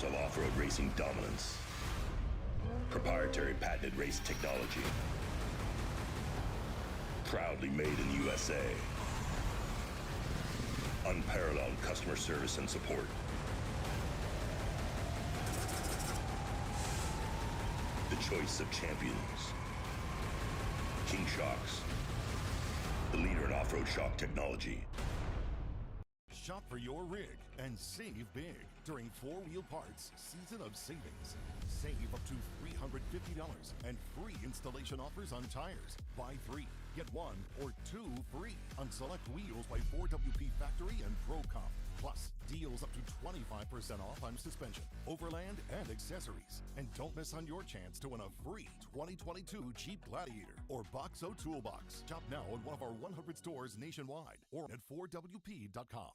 of off-road racing dominance. Proprietary patented race technology. Proudly made in the USA. Unparalleled customer service and support. The choice of champions. King Shocks. The leader in off-road shock technology. Shop for your rig and save big during 4-Wheel Parts Season of Savings. Save up to $350 and free installation offers on tires. Buy 3, get 1 or 2 free on select wheels by 4WP Factory and ProComp. Plus, deals up to 25% off on suspension, overland, and accessories. And don't miss on your chance to win a free 2022 Jeep Gladiator or Boxo Toolbox. Shop now at one of our 100 stores nationwide or at 4WP.com.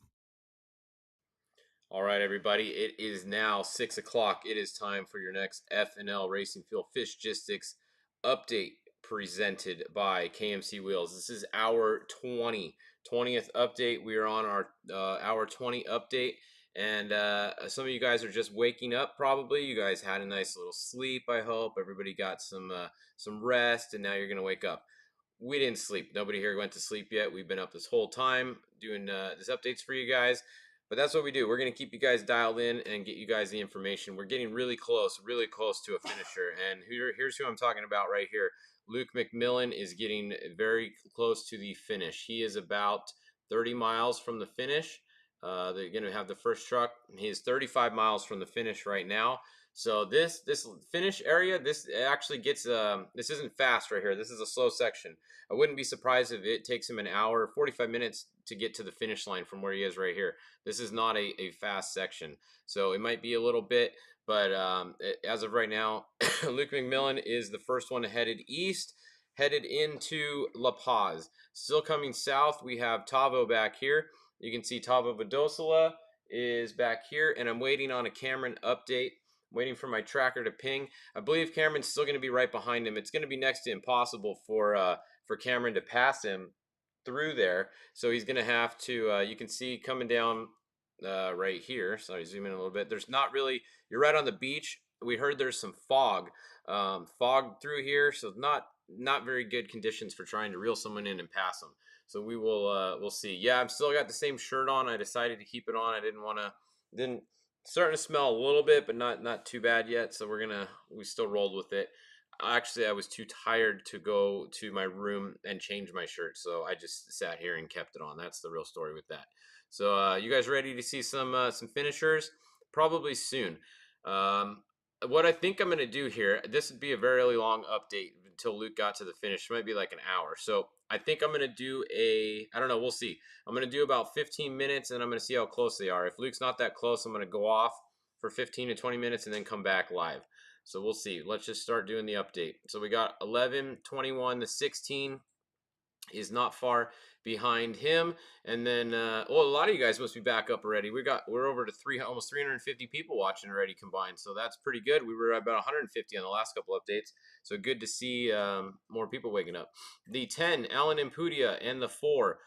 All right, everybody, it is now 6 o'clock. It is time for your next F&L Racing Fuel Fishgistics update presented by KMC Wheels. This is our 20th update. We are on our hour 20 update, and some of you guys are just waking up probably. You guys had a nice little sleep, I hope. Everybody got some rest, and now you're going to wake up. We didn't sleep. Nobody here went to sleep yet. We've been up this whole time doing these updates for you guys. But that's what we do. We're going to keep you guys dialed in and get you guys the information. We're getting really close to a finisher. And here's who I'm talking about right here. Luke McMillan is getting very close to the finish. He is about 30 miles from the finish. They're going to have the first truck. He is 35 miles from the finish right now. So this finish area, this actually gets, this isn't fast right here. This is a slow section. I wouldn't be surprised if it takes him an hour, 45 minutes to get to the finish line from where he is right here. This is not a fast section. So it might be a little bit, but as of right now, Luke McMillan is the first one headed east, headed into La Paz. Still coming south, we have Tavo back here. You can see Tavo Vadosila is back here, and I'm waiting on a Cameron update. Waiting for my tracker to ping. I believe Cameron's still going to be right behind him. It's going to be next to impossible for Cameron to pass him through there. So he's going to have to, you can see coming down right here. Sorry, zoom in a little bit. There's not really, you're right on the beach. We heard there's some fog through here. So not very good conditions for trying to reel someone in and pass them. So we will, we'll see. Yeah, I've still got the same shirt on. I decided to keep it on. I didn't starting to smell a little bit, but not too bad yet. So we still rolled with it. Actually, I was too tired to go to my room and change my shirt, so I just sat here and kept it on. That's the real story with that. So you guys ready to see some finishers? Probably soon. What I think I'm going to do here, this would be a very long update until Luke got to the finish. It might be like an hour. So I think I'm going to do I don't know, we'll see. I'm going to do about 15 minutes, and I'm going to see how close they are. If Luke's not that close, I'm going to go off for 15 to 20 minutes and then come back live. So we'll see. Let's just start doing the update. So we got 11, 21, the 16 is not far behind him, and then well, a lot of you guys must be back up already. We're over to almost 350 people watching already combined, so that's pretty good. We were about 150 on the last couple updates, so good to see more people waking up. The 10, Alan Impudia, and the 4,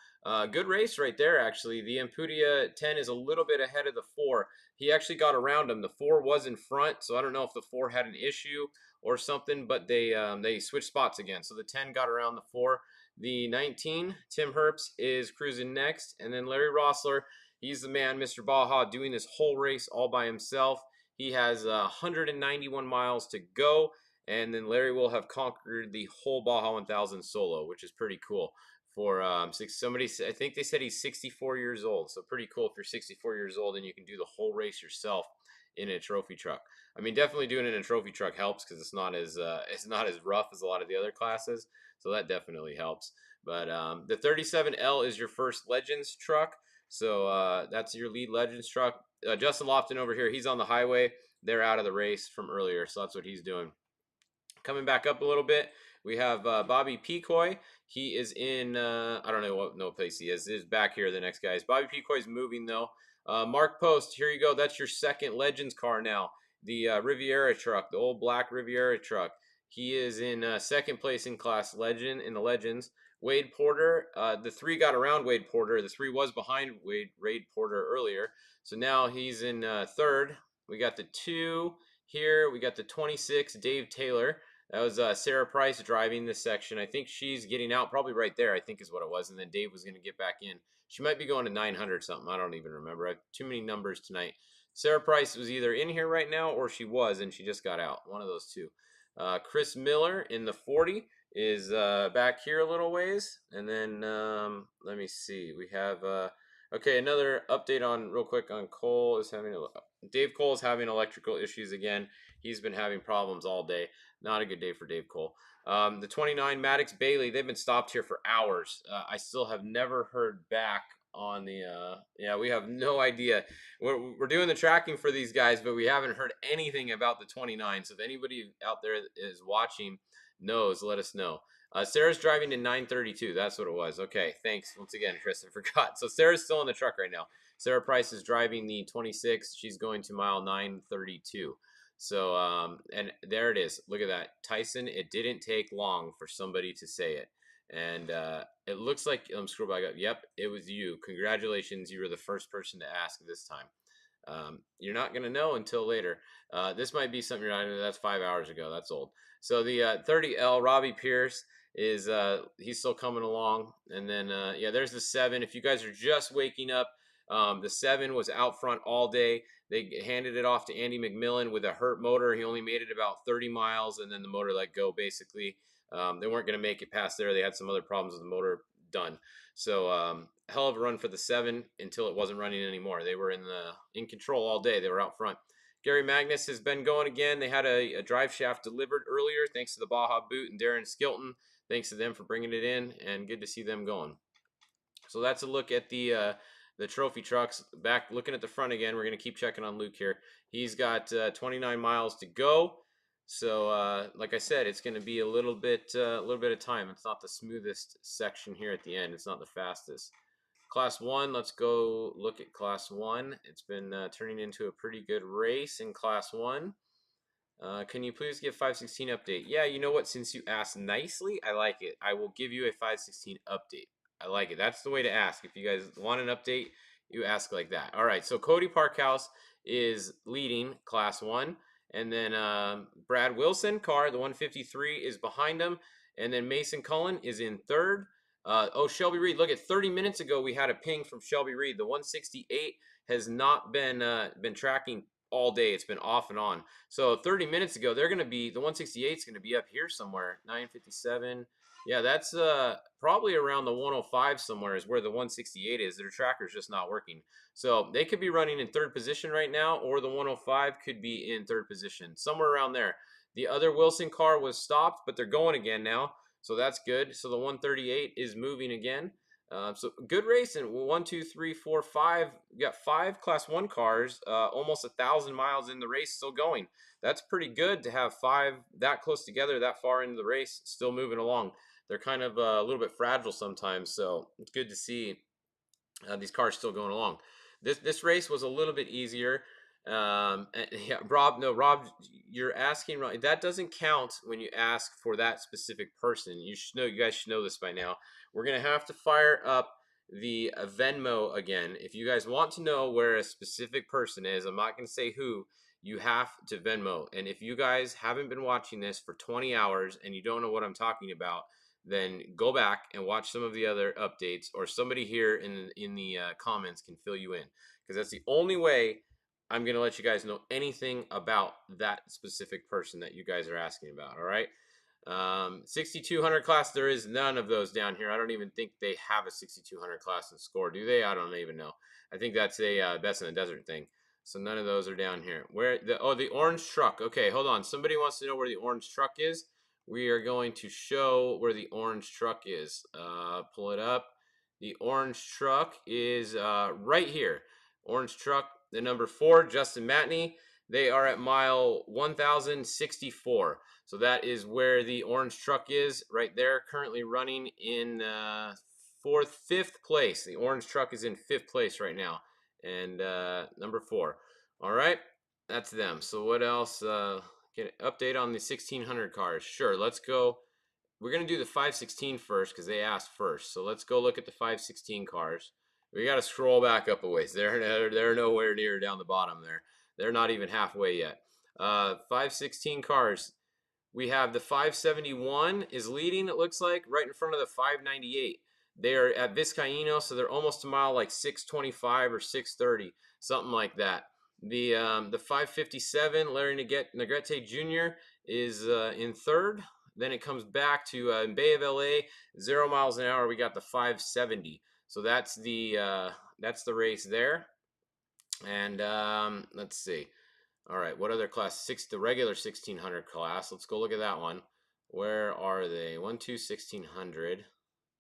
good race right there. Actually, the Impudia 10 is a little bit ahead of the 4. He actually got around him. The 4 was in front, so I don't know if the 4 had an issue or something, but they switched spots again, so the 10 got around the 4. The 19, Tim Herbst, is cruising next. And then Larry Rossler, he's the man, Mr. Baja, doing this whole race all by himself. He has 191 miles to go. And then Larry will have conquered the whole Baja 1000 solo, which is pretty cool. For somebody, I think they said he's 64 years old. So pretty cool if you're 64 years old and you can do the whole race yourself in a trophy truck. I mean, definitely doing it in a trophy truck helps because it's not as rough as a lot of the other classes. So that definitely helps. But the 37L is your first Legends truck. So that's your lead Legends truck. Justin Lofton over here, he's on the highway. They're out of the race from earlier, so that's what he's doing. Coming back up a little bit, we have Bobby Pecoy. He is in, I don't know what place he is. He's back here, the next guy is. Bobby Pecoy's moving, though. Mark Post, here you go. That's your second Legends car now. The Riviera truck, the old black Riviera truck. He is in second place in class legend in the Legends. Wade Porter, the 3 got around Wade Porter. The 3 was behind Wade Porter earlier. So now he's in third. We got the 2 here. We got the 26, Dave Taylor. That was Sarah Price driving this section. I think she's getting out probably right there, I think is what it was. And then Dave was going to get back in. She might be going to 900 something. I don't even remember. I have too many numbers tonight. Sarah Price was either in here right now or she was, and she just got out. One of those two. Chris Miller in the 40 is back here a little ways. And then let me see. We have okay, another update on real quick on Cole is having Dave Cole is having electrical issues again. He's been having problems all day. Not a good day for Dave Cole. The 29 Maddox Bailey, they've been stopped here for hours. I still have never heard back on the yeah, we have no idea. We're doing the tracking for these guys, but we haven't heard anything about the 29. So if anybody out there is watching knows, let us know. Sarah's driving in 932. That's what it was. Okay, thanks once again, Chris. I forgot. So Sarah's still in the truck right now. Sarah Price is driving the 26. She's going to mile 932. So and there it is. Look at that, Tyson. It didn't take long for somebody to say it, and it looks like scroll back up. Yep, it was you. Congratulations, you were the first person to ask this time. You're not gonna know until later. This might be something you're not. That's 5 hours ago. That's old. So the 30L Robbie Pierce is he's still coming along, and then yeah, there's the 7. If you guys are just waking up, the 7 was out front all day. They handed it off to Andy McMillan with a hurt motor. He only made it about 30 miles, and then the motor let go. Basically, they weren't going to make it past there. They had some other problems with the motor. Done. So hell of a run for the 7 until it wasn't running anymore. They were in control all day. They were out front. Gary Magnus has been going again. They had a drive shaft delivered earlier, thanks to the Baja Boot and Darren Skilton. Thanks to them for bringing it in, and good to see them going. So that's a look at the trophy trucks. Back looking at the front again, we're going to keep checking on Luke here. He's got 29 miles to go. So like I said, it's going to be a little bit of time. It's not the smoothest section here at the end. It's not the fastest. Class 1, let's go look at Class 1. It's been turning into a pretty good race in Class 1. Can you please give 516 update? Yeah, you know what? Since you asked nicely, I like it. I will give you a 516 update. I like it. That's the way to ask. If you guys want an update, you ask like that. All right, so Cody Parkhouse is leading Class 1. And then Brad Wilson, car, the 153, is behind him. And then Mason Cullen is in 3rd. Oh, Shelby Reed. Look, at 30 minutes ago, we had a ping from Shelby Reed. The 168 has not been tracking all day. It's been off and on. So 30 minutes ago, they're going to be, the 168 is going to be up here somewhere, 957. Yeah, that's probably around the 105 somewhere is where the 168 is. Their tracker's just not working. So they could be running in 3rd position right now, or the 105 could be in 3rd position, somewhere around there. The other Wilson car was stopped, but they're going again now. So that's good. So the 138 is moving again. So good racing. 1, 2, 3, 4, 5. We got 5 Class 1 cars, almost 1,000 miles in the race, still going. That's pretty good to have 5 that close together, that far into the race, still moving along. They're kind of a little bit fragile sometimes, so it's good to see these cars still going along. This race was a little bit easier. And yeah, Rob, you're asking, that doesn't count when you ask for that specific person. You guys should know this by now. We're gonna have to fire up the Venmo again. If you guys want to know where a specific person is, I'm not gonna say who. You have to Venmo. And if you guys haven't been watching this for 20 hours and you don't know what I'm talking about, then go back and watch some of the other updates, or somebody here in the comments can fill you in, because that's the only way I'm going to let you guys know anything about that specific person that you guys are asking about. All right. 6,200 class. There is none of those down here. I don't even think they have a 6,200 class in SCORE. Do they? I don't even know. I think that's a Best in the Desert thing. So none of those are down here. Where the orange truck. Okay, hold on. Somebody wants to know where the orange truck is. We are going to show where the orange truck is. Pull it up. The orange truck is right here. Orange truck, the number 4, Justin Matney. They are at mile 1,064. So that is where the orange truck is right there, currently running in 5th place. The orange truck is in 5th place right now. And number 4. All right, that's them. So what else? Get an update on the 1,600 cars. Sure, let's go. We're going to do the 516 first because they asked first. So let's go look at the 516 cars. We got to scroll back up a ways. They're nowhere near down the bottom there. They're not even halfway yet. 516 cars. We have the 571 is leading, it looks like, right in front of the 598. They are at Vizcaíno, so they're almost a mile, like 625 or 630, something like that. The 557, Larry Negrete Jr. is in third. Then it comes back to in Bay of LA, 0 miles an hour. We got the 570. So that's the race there. And let's see. All right, what other class? The regular 1600 class. Let's go look at that one. Where are they? 1, 2, 1600.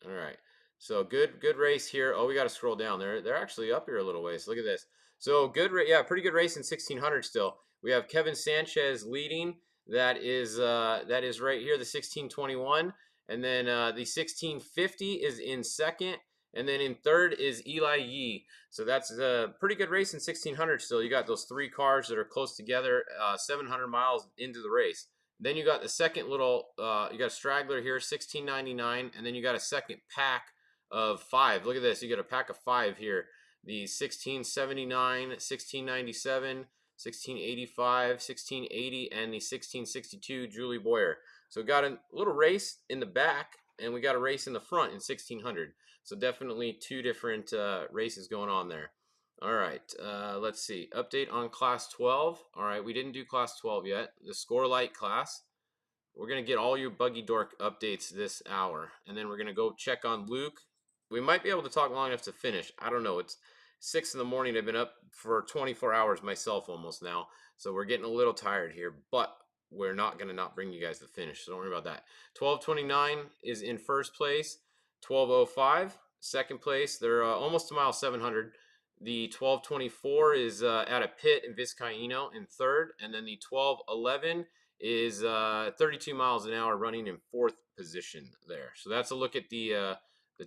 All right. So good race here. Oh, we got to scroll down. They're actually up here a little ways. Look at this. So yeah, pretty good race in 1600 still. We have Kevin Sanchez leading. That is right here, the 1621, and then the 1650 is in second. And then in third is Eli Yee. So that's a pretty good race in 1600 still. You got those 3 cars that are close together, 700 miles into the race. Then you got the second little, you got a straggler here, 1699, and then you got a second pack of 5. Look at this. You got a pack of 5 here. The 1679, 1697, 1685, 1680, and the 1662 Julie Boyer. So we got a little race in the back, and we got a race in the front in 1600. So definitely 2 different races going on there. All right, let's see. Update on Class 12. All right, we didn't do Class 12 yet. The Scorelight class. We're going to get all your Buggy Dork updates this hour. And then we're going to go check on Luke. We might be able to talk long enough to finish. I don't know. It's 6 in the morning. I've been up for 24 hours myself almost now. So we're getting a little tired here. But we're not going to not bring you guys the finish. So don't worry about that. 1229 is in first place. 1205, second place. They're almost a mile 700. The 1224 is at a pit in Vizcaíno in third. And then the 1211 is 32 miles an hour running in fourth position there. So that's a look at the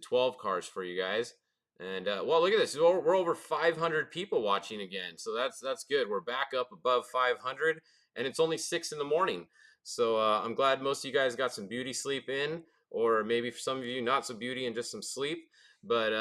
12 cars for you guys. And well, look at this. We're over 500 people watching again. So that's good. We're back up above 500, and it's only 6 in the morning. So I'm glad most of you guys got some beauty sleep in, or maybe for some of you not so beauty and just some sleep. But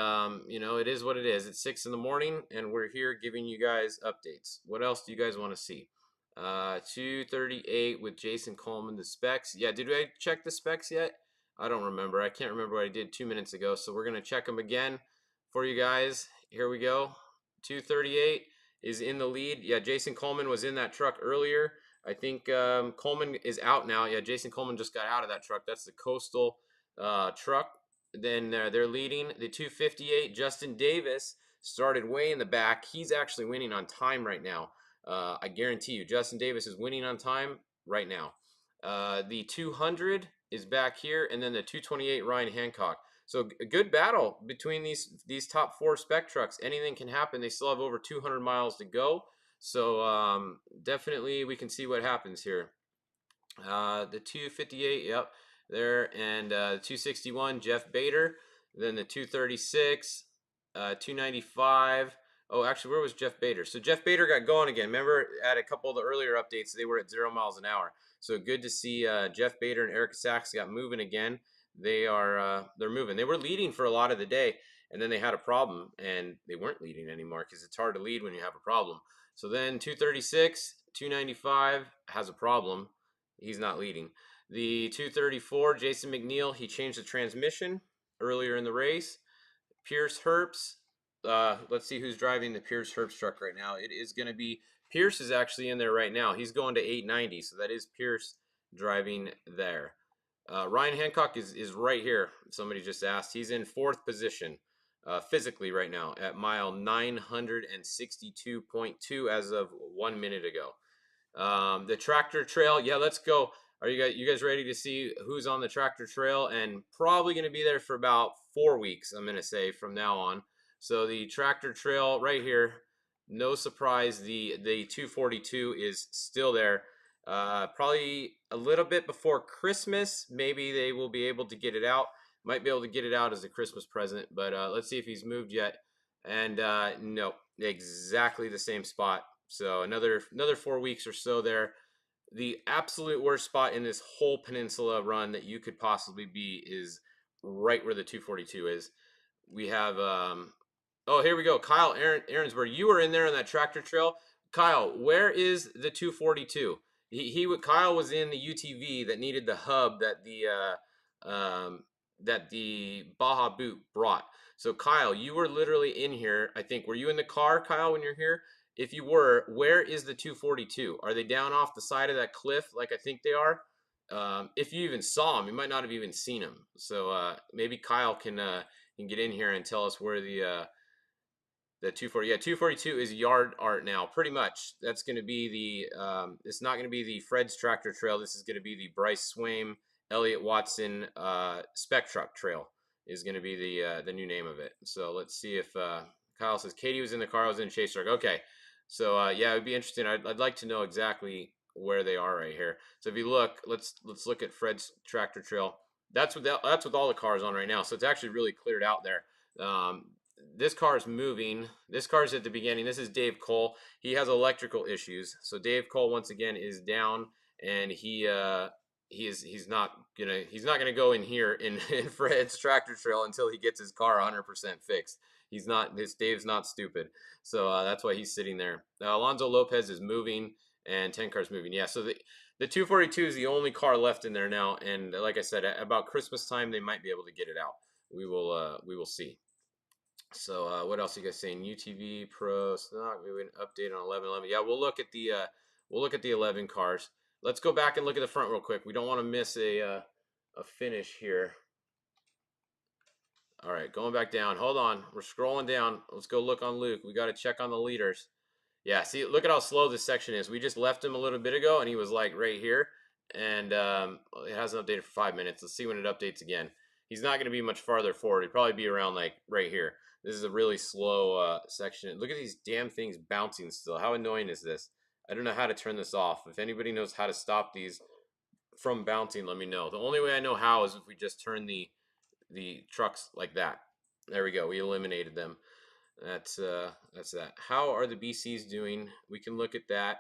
you know, it is what it is. It's 6 in the morning, and we're here giving you guys updates. What else do you guys want to see? 238 with Jason Coleman, the specs. Yeah, did I check the specs yet? I don't remember. I can't remember what I did 2 minutes ago. So we're gonna check them again for you guys. Here we go. 238 is in the lead. Yeah, Jason Coleman was in that truck earlier. I think Coleman is out now. Yeah, Jason Coleman just got out of that truck. That's the Coastal truck. Then they're leading. The 258, Justin Davis, started way in the back. He's actually winning on time right now. I guarantee you, Justin Davis is winning on time right now. The 200 is back here, and then the 228, Ryan Hancock. So a good battle between these top 4 spec trucks. Anything can happen. They still have over 200 miles to go. So definitely we can see what happens here. The 258, yep, there, and 261, Jeff Bader. Then the 236, 295. Oh, actually, where was Jeff Bader? So Jeff Bader got going again. Remember, at a couple of the earlier updates, they were at 0 miles an hour. So good to see Jeff Bader and Eric Sachs got moving again. They're moving. They were leading for a lot of the day, and then they had a problem, and they weren't leading anymore because it's hard to lead when you have a problem. So then 236, 295 has a problem. He's not leading. The 234, Jason McNeil, he changed the transmission earlier in the race. Pierce Herbst. Let's see who's driving the Pierce Herbst truck right now. It is going to be Pierce is actually in there right now. He's going to 890, so that is Pierce driving there. Ryan Hancock is right here. Somebody just asked. He's in 4th position physically right now at mile 962.2 as of 1 minute ago. The tractor trail, yeah, let's go. Are you guys ready to see who's on the tractor trail? And probably going to be there for about 4 weeks, I'm going to say, from now on. So the tractor trail right here, no surprise, the 242 is still there. Probably a little bit before Christmas, maybe they will be able to get it out. Might be able to get it out as a Christmas present, but let's see if he's moved yet. And no, exactly the same spot. So another 4 weeks or so there. The absolute worst spot in this whole peninsula run that you could possibly be is right where the 242 is. We have oh, here we go. Kyle Aaronsburg, you were in there on that tractor trail. Kyle, where is the 242? Kyle was in the UTV that needed the hub that the Baja boot brought. So Kyle, you were literally in here. I think, were you in the car, Kyle, when you're here? If you were, where is the 242? Are they down off the side of that cliff like I think they are? If you even saw them, you might not have even seen them. So maybe Kyle can get in here and tell us where the 240. Yeah, 242 is yard art now. Pretty much. That's going to be the it's not going to be the Fred's Tractor Trail. This is going to be the Bryce Swaim, Elliott Watson Spec Truck Trail is going to be the new name of it. So let's see if Kyle says Katie was in the car. I was in Chase Truck. Okay. So yeah, it'd be interesting. I'd like to know exactly where they are right here. So if you look, let's look at Fred's Tractor Trail. That's with all the cars on right now. So it's actually really cleared out there. This car is moving. This car is at the beginning. This is Dave Cole. He has electrical issues. So Dave Cole once again is down, and he's not gonna go in here in Fred's Tractor Trail until he gets his car 100% fixed. Dave's not stupid. So that's why he's sitting there. Alonso Lopez is moving, and 10 cars moving. Yeah. So the 242 is the only car left in there now, and like I said, about Christmas time they might be able to get it out. We will see. So what else are you guys saying? UTV Pro stock. Maybe an update on 1111. Yeah, we'll look at the 11 cars. Let's go back and look at the front real quick. We don't want to miss a finish here. All right, going back down. Hold on, we're scrolling down. Let's go look on Luke. We got to check on the leaders. Yeah, see, look at how slow this section is. We just left him a little bit ago, and he was like right here, and it hasn't updated for 5 minutes. Let's see when it updates again. He's not going to be much farther forward. He'd probably be around like right here. This is a really slow section. Look at these damn things bouncing still. How annoying is this? I don't know how to turn this off. If anybody knows how to stop these from bouncing, let me know. The only way I know how is if we just turn the trucks like that. There we go. We eliminated them. That's that. How are the BCs doing? We can look at that,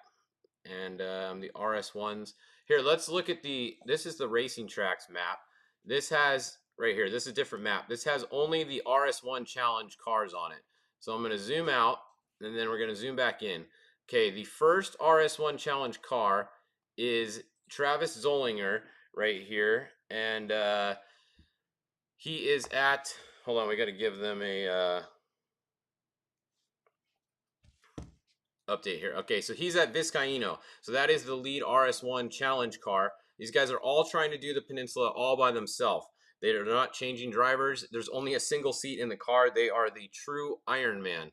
and the RS1s. Here, let's look at this is the Racing Tracks map. This has right here. This is a different map. This has only the RS1 Challenge cars on it. So I'm going to zoom out, and then we're going to zoom back in. Okay, the first RS1 Challenge car is Travis Zollinger right here, and he is at. Hold on, we got to give them a update here. Okay, so he's at Vizcaíno. So that is the lead RS1 Challenge car. These guys are all trying to do the peninsula all by themselves. They are not changing drivers. There's only a single seat in the car. They are the true Ironman.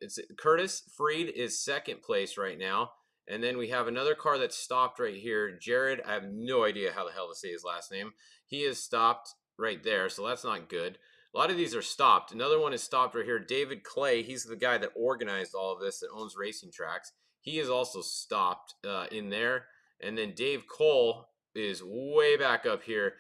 It's Curtis Freed is second place right now. And then we have another car that's stopped right here. Jared, I have no idea how the hell to say his last name. He is stopped right there, so that's not good. A lot of these are stopped. Another one is stopped right here. David Clay, he's the guy that organized all of this, that owns Racing Tracks. He is also stopped in there. And then Dave Cole is way back up here,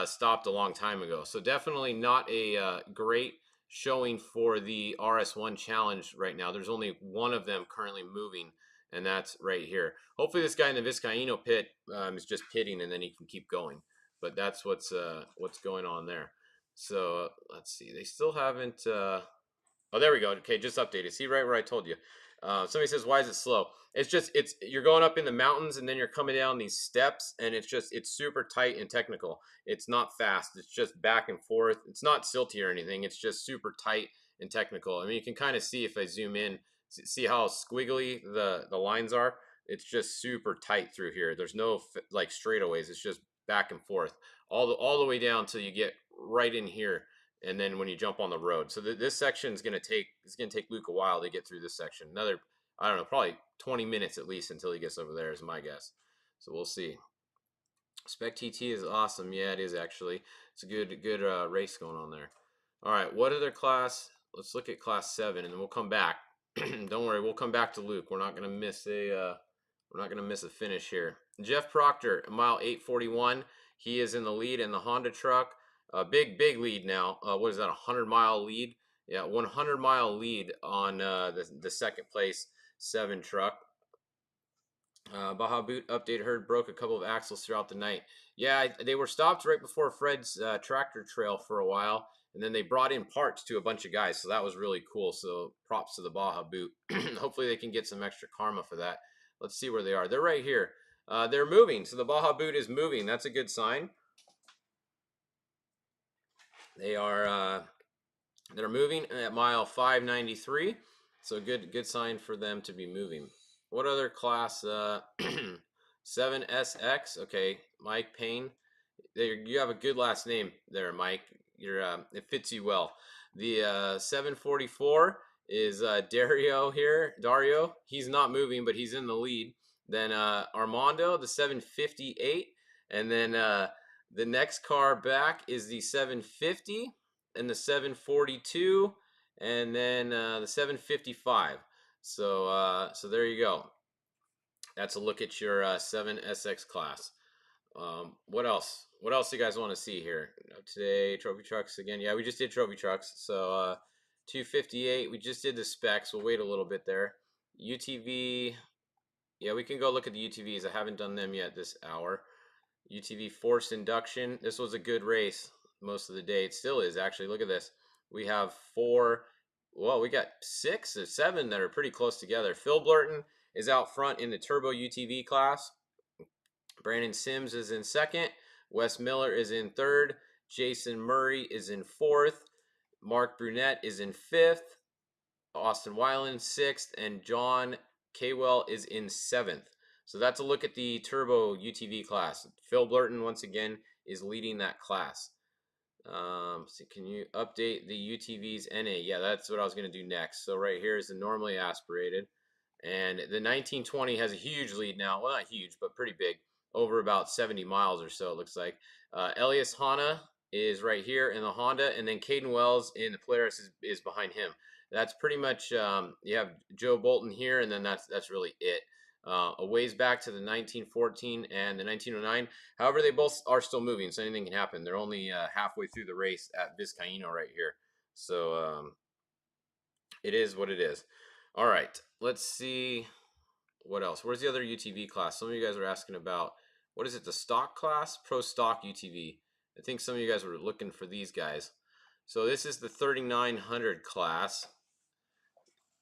stopped a long time ago. So definitely not a great showing for the RS1 Challenge right now. There's only one of them currently moving, and that's right here. Hopefully this guy in the Vizcaíno pit is just pitting, and then he can keep going. But that's what's going on there. So let's see. They still haven't. Oh, there we go. Okay, just updated. See right where I told you. Somebody says, "Why is it slow?" It's you're going up in the mountains and then you're coming down these steps, and it's super tight and technical. It's not fast. It's just back and forth. It's not silty or anything. It's just super tight and technical. I mean, you can kind of see if I zoom in, see how squiggly the lines are. It's just super tight through here. There's no like straightaways. It's just back and forth all the way down till you get right in here, and then when you jump on the road. So this section is going to take Luke a while to get through this section. Another, I don't know, probably 20 minutes at least until he gets over there is my guess. So we'll see. Spec TT is awesome. Yeah, it is actually. It's a good race going on there. All right, what other class? Let's look at class 7, and then we'll come back. Don't worry, we'll come back to Luke. We're not going to miss a finish here. Jeff Proctor, mile 841. He is in the lead in the Honda truck. Big lead now. What is that? 100-mile lead? Yeah, 100-mile lead on the second place 7 truck. Baja boot update heard broke a couple of axles throughout the night. Yeah, they were stopped right before Fred's tractor trail for a while, And then they brought in parts to a bunch of guys, so that was really cool. So props to the Baja boot. Hopefully they can get some extra karma for that. Let's see where they are. They're right here. They're moving, so the Baja boot is moving. That's a good sign. They are they're moving at mile 593, so good sign for them to be moving. What other class? 7SX. Okay, Mike Payne. You have a good last name there, Mike. It fits you well. The 744 is Dario here. Dario, he's not moving, but he's in the lead. Then Armando, the 758, and then the next car back is the 750 and the 742, and then the 755. So there you go. That's a look at your 7SX class. What else? What else do you guys want to see here today? Trophy trucks again. Yeah, we just did trophy trucks. So 258. We just did the specs. We'll wait a little bit there. UTV. Yeah, we can go look at the UTVs. I haven't done them yet this hour. UTV forced induction. This was a good race most of the day. It still is, actually. Look at this. We have 4. Well, we got 6 or 7 that are pretty close together. Phil Blurton is out front in the turbo UTV class. Brandon Sims is in second. Wes Miller is in third. Jason Murray is in fourth. Mark Brunette is in fifth. Austin Weiland sixth. And John Kaywell is in seventh. So that's a look at the turbo UTV class. Phil Blurton, once again, is leading that class. So can you update the UTV's NA? Yeah, that's what I was going to do next. So right here is the normally aspirated. And the 1920 has a huge lead now. Well, not huge, but pretty big. Over about 70 miles or so, it looks like. Elias Hanna is right here in the Honda, and then Caden Wells in the Polaris is behind him. That's pretty much, you have Joe Bolton here, and then that's really it. A ways back to the 1914 and the 1909. However, they both are still moving, so anything can happen. They're only halfway through the race at Vizcaíno right here. So it is what it is. All right, let's see what else. Where's the other UTV class? Some of you guys are asking about, what is it, the stock class? Pro stock UTV. I think some of you guys were looking for these guys. So this is the 3900 class.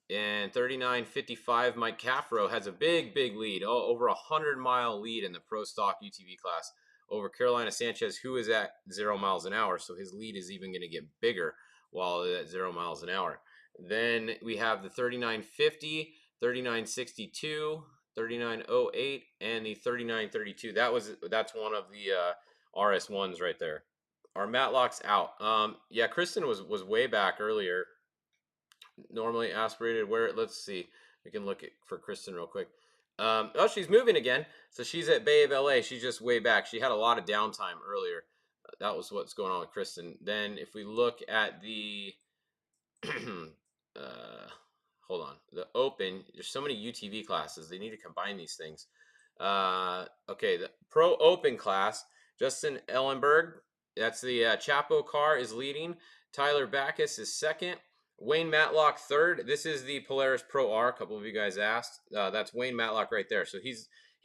And 3955, Mike Caffro has a big lead. Over 100-mile lead in the pro stock UTV class over Carolina Sanchez, who is at 0 miles an hour. So his lead is even going to get bigger while at 0 miles an hour. Then we have the 3950, 3962, 3908, and the 3932. That's one of the RS1s right there. Our Matlock's out. Yeah, Kristen was way back earlier. Normally aspirated. Where? Let's see. We can look for Kristen real quick. Oh, she's moving again. So she's at Bay of LA. She's just way back. She had a lot of downtime earlier. That was what's going on with Kristen. Then if we look at the hold on, the open, there's so many UTV classes. They need to combine these things. Okay, the pro open class, Justin Ellenberg, that's the Chapo car, is leading. Tyler Backus is second. Wayne Matlock third. This is the Polaris Pro R. A couple of you guys asked. That's Wayne Matlock right there. So he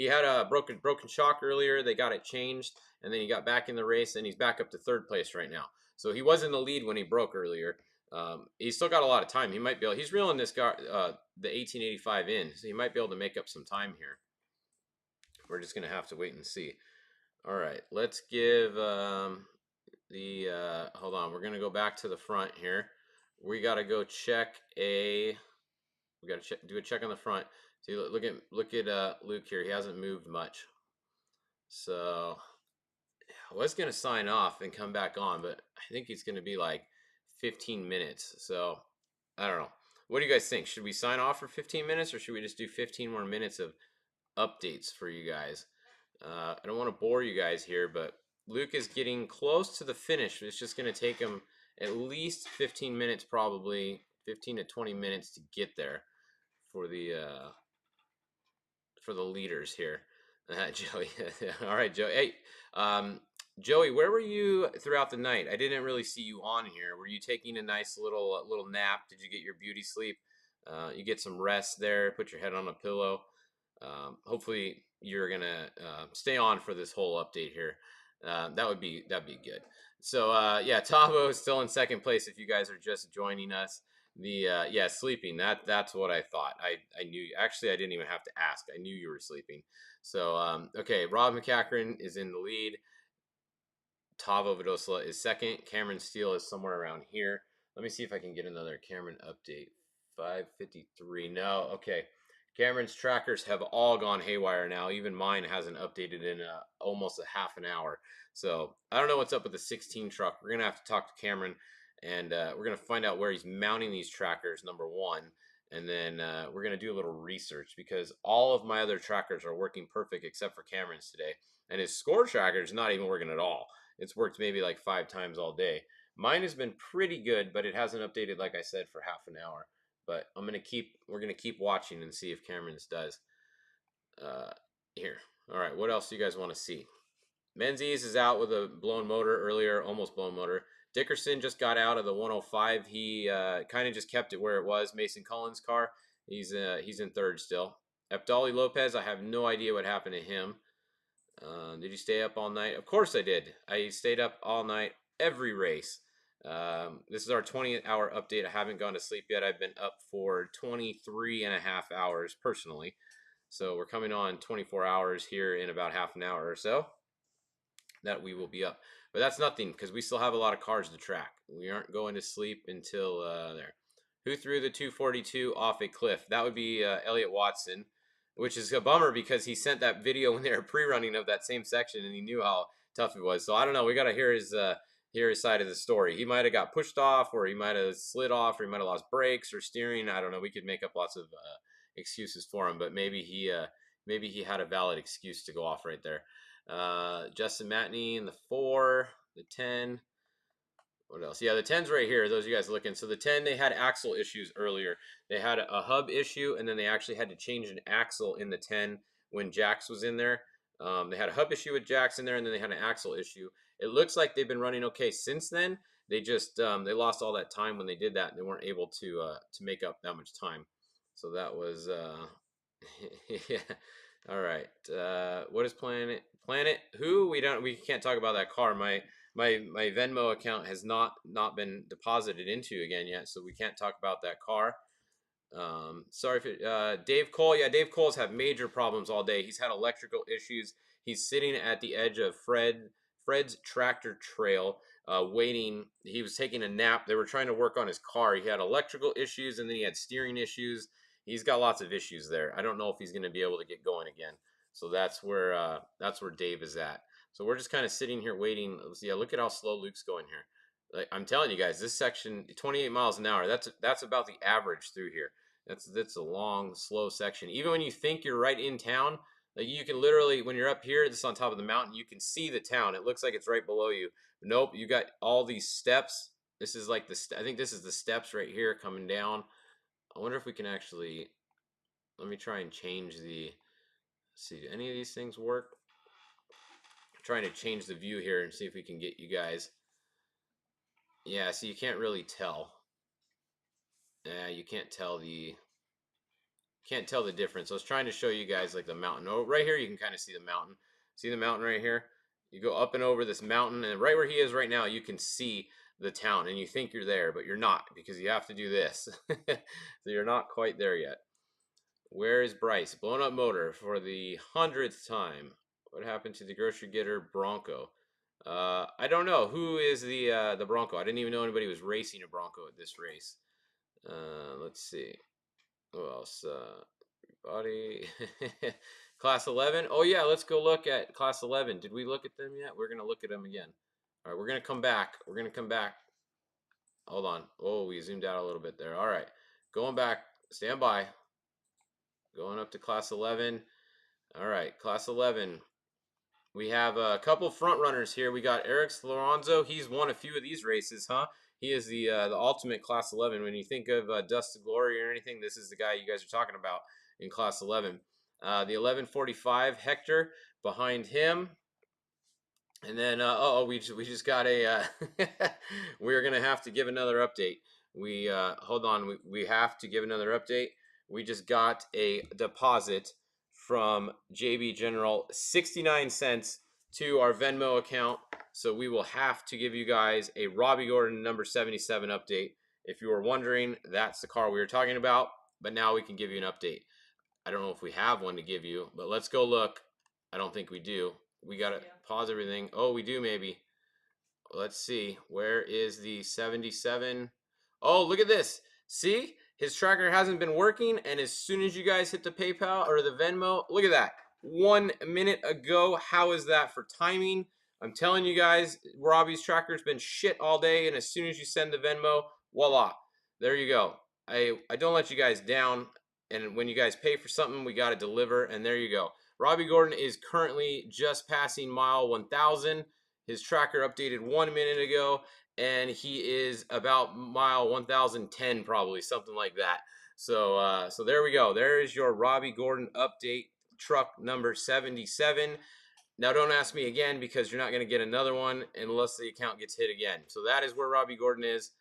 had a broken shock earlier. They got it changed, and then he got back in the race, and he's back up to third place right now. So he was in the lead when he broke earlier. He's still got a lot of time. He might be able. He's reeling this guy, the 1885 in, so he might be able to make up some time here. We're just gonna have to wait and see. All right, let's give hold on. We're gonna go back to the front here. We gotta go check we gotta do a check on the front. See, look at Luke here. He hasn't moved much. So I was gonna sign off and come back on, but I think it's gonna be like 15 minutes. So I don't know. What do you guys think? Should we sign off for 15 minutes, or should we just do 15 more minutes of updates for you guys? I don't want to bore you guys here, but Luke is getting close to the finish. It's just going to take him at least 15 minutes, probably 15 to 20 minutes to get there for the leaders here. Joey. All right, Joey. Hey, Joey, where were you throughout the night? I didn't really see you on here. Were you taking a nice little nap? Did you get your beauty sleep? You get some rest there. Put your head on a pillow. Hopefully you're gonna stay on for this whole update here. that'd be good. So yeah, Tavo is still in second place. If you guys are just joining us, the yeah, sleeping. That's what I thought. I knew. Actually, I didn't even have to ask. I knew you were sleeping. So okay, Rob McCachran is in the lead. Tavo Vidosla is second. Cameron Steele is somewhere around here. Let me see if I can get another Cameron update. 5:53. No, okay. Cameron's trackers have all gone haywire now. Even mine hasn't updated in almost a half an hour. So I don't know what's up with the 16 truck. We're gonna have to talk to Cameron, and we're gonna find out where he's mounting these trackers. Number one, and then we're gonna do a little research because all of my other trackers are working perfect except for Cameron's today, and his score tracker is not even working at all. It's worked maybe like 5 times all day. Mine has been pretty good, but it hasn't updated, like I said, for half an hour. But we're gonna keep watching and see if Cameron's does. Here. All right, what else do you guys want to see? Menzies is out with a blown motor earlier, almost blown motor. Dickerson just got out of the 105. He kind of just kept it where it was. Mason Cullen's car. He's in third still. Abdali Lopez, I have no idea what happened to him. Did you stay up all night? Of course I did. I stayed up all night, every race. This is our 20-hour update. I haven't gone to sleep yet. I've been up for 23 and a half hours personally. So we're coming on 24 hours here in about half an hour or so that we will be up. But that's nothing because we still have a lot of cars to track. We aren't going to sleep until there. Who threw the 242 off a cliff? That would be Elliot Watson, which is a bummer because he sent that video when they were pre-running of that same section and he knew how tough it was. So I don't know. We got to hear his side of the story. He might have got pushed off, or he might have slid off, or he might have lost brakes or steering. I don't know. We could make up lots of excuses for him, but maybe he had a valid excuse to go off right there. Justin Matney in the 4, the 10. What else? Yeah, the 10's right here. Those of you guys looking. So the 10, they had axle issues earlier. They had a hub issue, and then they actually had to change an axle in the 10 when Jax was in there. They had a hub issue with Jax in there, and then they had an axle issue. It looks like they've been running okay since then. They just they lost all that time when they did that, and they weren't able to make up that much time. So that was yeah. All right. What is Planet? Who? We can't talk about that car. My Venmo account has not been deposited into again yet, so we can't talk about that car. Sorry for Dave Cole. Yeah, Dave Cole's had major problems all day. He's had electrical issues. He's sitting at the edge of Fred's tractor trail, waiting. He was taking a nap. They were trying to work on his car. He had electrical issues, and then he had steering issues. He's got lots of issues there. I don't know if he's going to be able to get going again. So that's where Dave is at. So we're just kind of sitting here waiting. Yeah, look at how slow Luke's going here. Like, I'm telling you guys, this section, 28 miles an hour, that's about the average through here. That's a long, slow section. Even when you think you're right in town, like you can literally, when you're up here, this is on top of the mountain, you can see the town. It looks like it's right below you. Nope, you got all these steps. This is like I think this is the steps right here coming down. I wonder if we can actually, let me try and change let's see, do any of these things work? I'm trying to change the view here and see if we can get you guys. Yeah, so you can't really tell. Yeah, you can't tell the difference. I was trying to show you guys like the mountain. Oh, right here you can kind of see the mountain. See the mountain right here? You go up and over this mountain, and right where he is right now, you can see the town, and you think you're there, but you're not because you have to do this. So you're not quite there yet. Where is Bryce? Blown up motor for the 100th time. What happened to the grocery getter Bronco? I don't know. Who is the Bronco? I didn't even know anybody was racing a Bronco at this race. Let's see. Who else? Everybody. Class 11. Oh yeah, let's go look at Class 11. Did we look at them yet? We're gonna look at them again. All right, we're gonna come back. Hold on. Oh, we zoomed out a little bit there. All right, going back. Stand by. Going up to Class 11. All right, Class 11. We have a couple front runners here. We got Eric Lorenzo. He's won a few of these races, huh? He is the ultimate Class 11. When you think of Dust to Glory or anything, this is the guy you guys are talking about in Class 11. The 1145 Hector behind him. And then, we just got a, we're going to have to give another update. Hold on, we have to give another update. We just got a deposit from JB General, 69 cents to our Venmo account. So we will have to give you guys a Robbie Gordon number 77 update. If you were wondering, that's the car we were talking about. But now we can give you an update. I don't know if we have one to give you, but let's go look. I don't think we do. We got to pause everything. Oh, we do maybe. Let's see. Where is the 77? Oh, look at this. See? His tracker hasn't been working, and as soon as you guys hit the PayPal or the Venmo, look at that. 1 minute ago. How is that for timing? I'm telling you guys, Robbie's tracker's been shit all day, and as soon as you send the Venmo, voila. There you go. I don't let you guys down, and when you guys pay for something, we got to deliver, and there you go. Robbie Gordon is currently just passing mile 1,000. His tracker updated 1 minute ago, and he is about mile 1010, probably something like that. So there we go. There is your Robbie Gordon update, truck number 77. Now don't ask me again because you're not going to get another one unless the account gets hit again. So that is where Robbie Gordon is.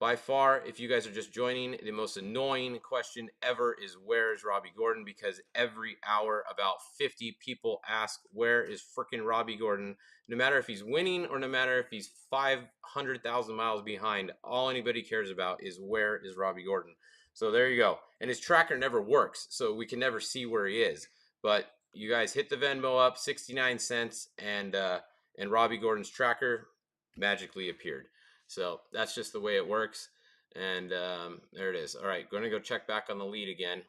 By far, if you guys are just joining, the most annoying question ever is where is Robbie Gordon? Because every hour about 50 people ask where is freaking Robbie Gordon? No matter if he's winning or no matter if he's 500,000 miles behind, all anybody cares about is where is Robbie Gordon. So there you go. And his tracker never works, so we can never see where he is. But you guys hit the Venmo up, 69 cents, and Robbie Gordon's tracker magically appeared. So that's just the way it works. And there it is. All right, going to go check back on the lead again.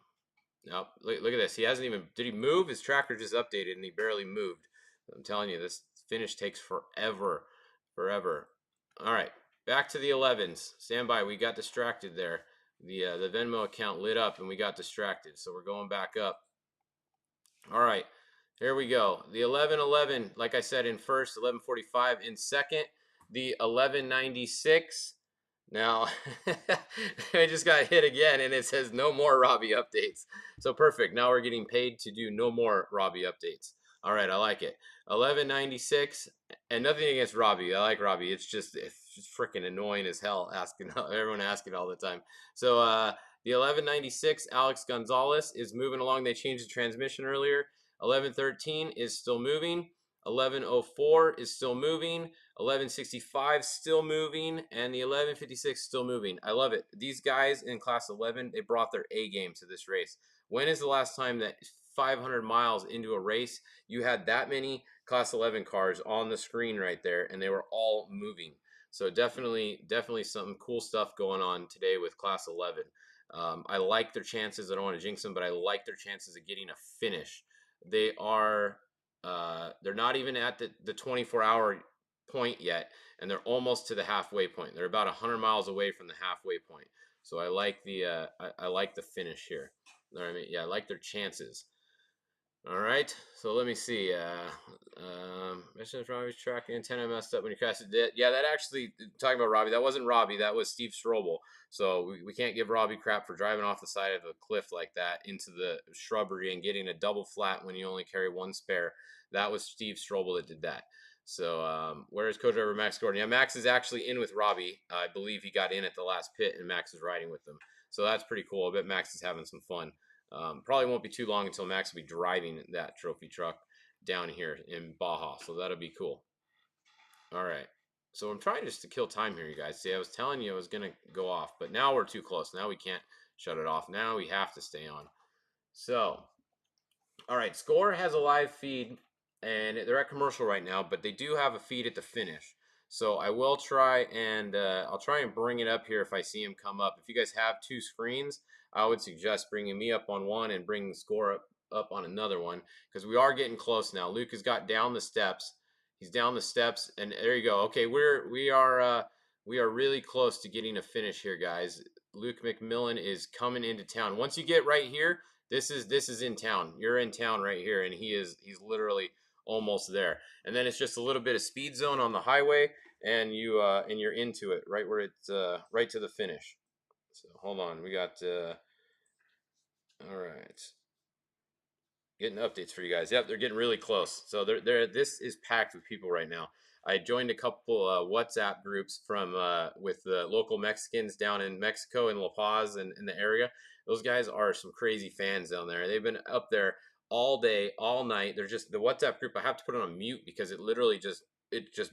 Nope, look at this. He hasn't even, did he move? His tracker just updated and he barely moved. I'm telling you, this finish takes forever. All right, back to the 11s. Stand by, we got distracted there. The Venmo account lit up and we got distracted. So we're going back up. All right, here we go. The 11-11, like I said, in first, 11:45 in second. The 1196. Now, I just got hit again, and it says no more Robbie updates. So perfect. Now we're getting paid to do no more Robbie updates. All right, I like it. 1196, and nothing against Robbie. I like Robbie. It's just freaking annoying as hell asking everyone asking all the time. So the 1196, Alex Gonzalez is moving along. They changed the transmission earlier. 1113 is still moving. 1104 is still moving. 1165 still moving, and the 1156 still moving. I love it. These guys in class 11, they brought their A game to this race. When is the last time that 500 miles into a race you had that many class 11 cars on the screen right there, and they were all moving? So definitely some cool stuff going on today with class 11. I like their chances. I don't want to jinx them, but I like their chances of getting a finish. They are they're not even at the 24-hour point yet, and they're almost to the halfway point. They're about 100 miles away from the halfway point. So I like the I like the finish here. I mean, yeah, I like their chances. All right, so let me see. Robbie's track antenna messed up when you crashed it. Yeah, that actually, talking about Robbie, that wasn't Robbie, that was Steve Strobel. So we can't give Robbie crap for driving off the side of a cliff like that into the shrubbery and getting a double flat when you only carry one spare. That was Steve Strobel that did that. So where is co-driver Max Gordon? Yeah, Max is actually in with Robbie. I believe he got in at the last pit and Max is riding with them. So that's pretty cool. I bet Max is having some fun. Probably won't be too long until Max will be driving that trophy truck down here in Baja, so that'll be cool. All right, so I'm trying just to kill time here, you guys. See, I was telling you I was gonna go off, but now we're too close. Now we can't shut it off. Now we have to stay on. So, all right, Score has a live feed, and they're at commercial right now, but they do have a feed at the finish. So I will try and I'll try and bring it up here if I see him come up. If you guys have two screens, I would suggest bringing me up on one and bringing Score up on another one, because we are getting close now. Luke has got down the steps. He's down the steps, and there you go. Okay, we are really close to getting a finish here, guys. Luke McMillan is coming into town. Once you get right here, this is in town. You're in town right here, and he's literally almost there. And then it's just a little bit of speed zone on the highway, and you're into it right where it's right to the finish. So hold on, we got all right, getting updates for you guys. Yep, they're getting really close. So this is packed with people right now. I joined a couple WhatsApp groups from with the local Mexicans down in Mexico, in La Paz and in the area. Those guys are some crazy fans down there. They've been up there all day, all night. They're just the WhatsApp group. I have to put it on mute because it literally just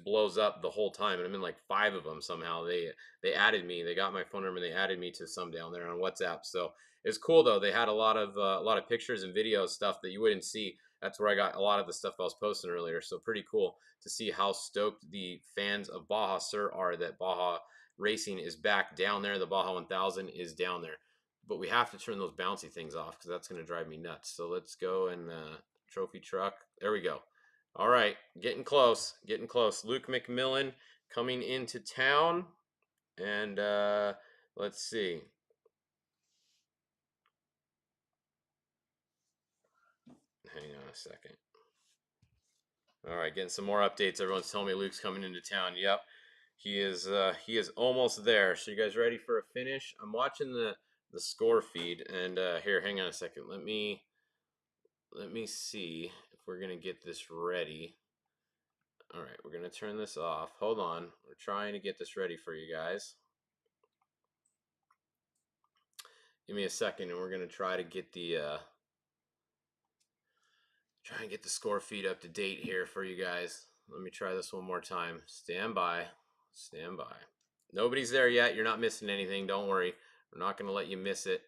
blows up the whole time, and I'm in like 5 of them somehow. They added me. They got my phone number. And they added me to some down there on WhatsApp. So it's cool though. They had a lot of pictures and video stuff that you wouldn't see. That's where I got a lot of the stuff I was posting earlier. So pretty cool to see how stoked the fans of Baja Sur are that Baja Racing is back down there. The Baja 1000 is down there. But we have to turn those bouncy things off because that's going to drive me nuts. So let's go and trophy truck. There we go. All right, getting close, getting close. Luke McMillan coming into town. And let's see. Hang on a second. All right, getting some more updates. Everyone's telling me Luke's coming into town. Yep, he is almost there. So you guys ready for a finish? I'm watching the score feed, and here, hang on a second. Let me see if we're gonna get this ready. All right, we're gonna turn this off. Hold on, we're trying to get this ready for you guys. Give me a second, and we're gonna try to get the score feed up to date here for you guys. Let me try this one more time. Stand by. Stand by. Nobody's there yet. You're not missing anything. Don't worry. We're not going to let you miss it.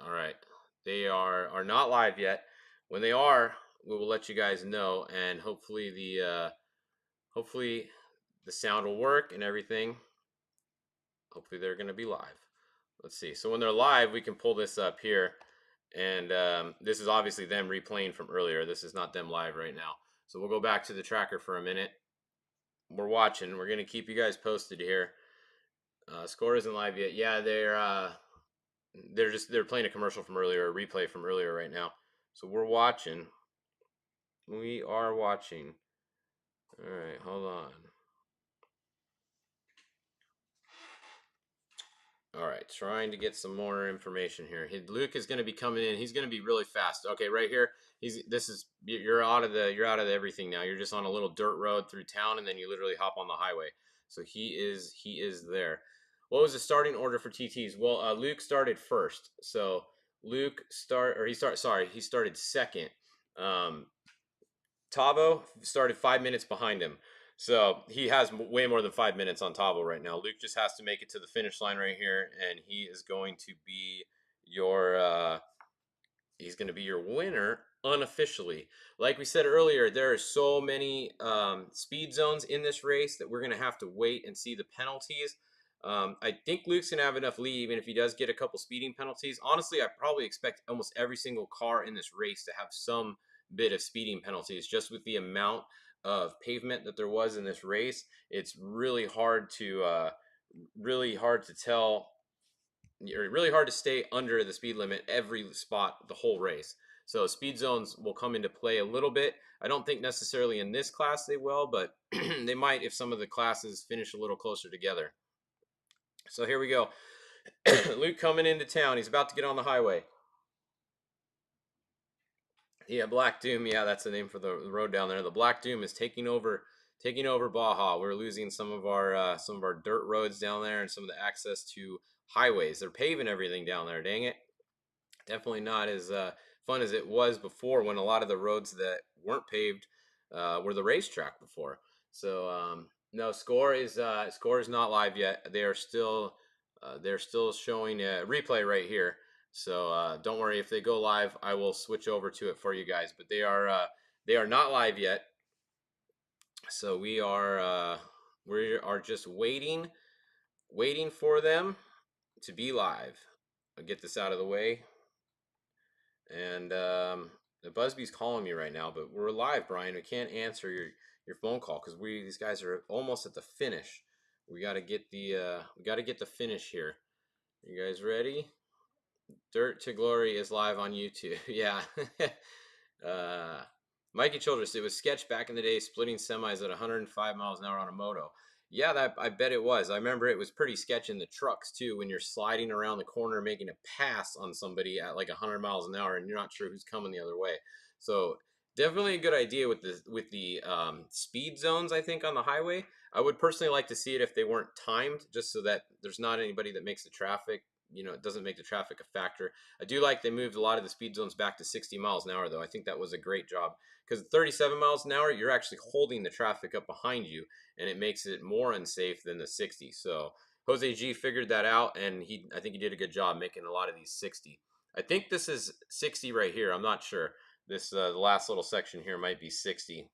All right. They are not live yet. When they are, we will let you guys know, and hopefully the sound will work and everything. Hopefully they're going to be live. Let's see. So when they're live, we can pull this up here. And this is obviously them replaying from earlier. This is not them live right now. So we'll go back to the tracker for a minute. We're watching. We're going to keep you guys posted here. Score isn't live yet. Yeah, they're playing a commercial from earlier, a replay from earlier right now. So we're watching. We are watching. All right, hold on. All right, trying to get some more information here. Luke is going to be coming in. He's going to be really fast. Okay, right here. You're out of everything now. You're just on a little dirt road through town, and then you literally hop on the highway. So he is there. What was the starting order for TTs? Well, Luke started first. So he started second. Tavo started 5 minutes behind him. So he has way more than 5 minutes on Tavo right now. Luke just has to make it to the finish line right here, and he is going to be your winner unofficially. Like we said earlier, there are so many speed zones in this race that we're going to have to wait and see the penalties. I think Luke's going to have enough lead even if he does get a couple speeding penalties. Honestly, I probably expect almost every single car in this race to have some bit of speeding penalties just with the amount of pavement that there was in this race. It's really hard to tell, or really hard to stay under the speed limit every spot the whole race. So speed zones will come into play a little bit. I don't think necessarily in this class they will, but they might if some of the classes finish a little closer together. So here we go. Luke coming into town. He's about to get on the highway. Yeah, Black Doom. Yeah, that's the name for the road down there. The Black Doom is taking over Baja. We're losing some of our dirt roads down there and some of the access to highways. They're paving everything down there. Dang it! Definitely not as fun as it was before when a lot of the roads that weren't paved were the racetrack before. So no, Score is not live yet. They're still showing a replay right here. So don't worry, if they go live, I will switch over to it for you guys. But they are not live yet. So we are just waiting for them to be live. I'll get this out of the way. And the Busby's calling me right now, but we're live, Brian. We can't answer your phone call because these guys are almost at the finish. We got to get the finish here. You guys ready? Dirt to Glory is live on YouTube. Yeah. Mikey Childress, it was sketch back in the day, splitting semis at 105 miles an hour on a moto. Yeah, I bet it was. I remember it was pretty sketch in the trucks too, when you're sliding around the corner making a pass on somebody at like 100 miles an hour and you're not sure who's coming the other way. So Definitely a good idea with the speed zones. I think on the highway, I would personally like to see it if they weren't timed, just so that there's not anybody that makes the traffic. You know, it doesn't make the traffic a factor. I do like they moved a lot of the speed zones back to 60 miles an hour, though. I think that was a great job because 37 miles an hour, you're actually holding the traffic up behind you, and it makes it more unsafe than the 60. So Jose G figured that out, and I think he did a good job making a lot of these 60. I think this is 60 right here. I'm not sure. This the last little section here might be 60.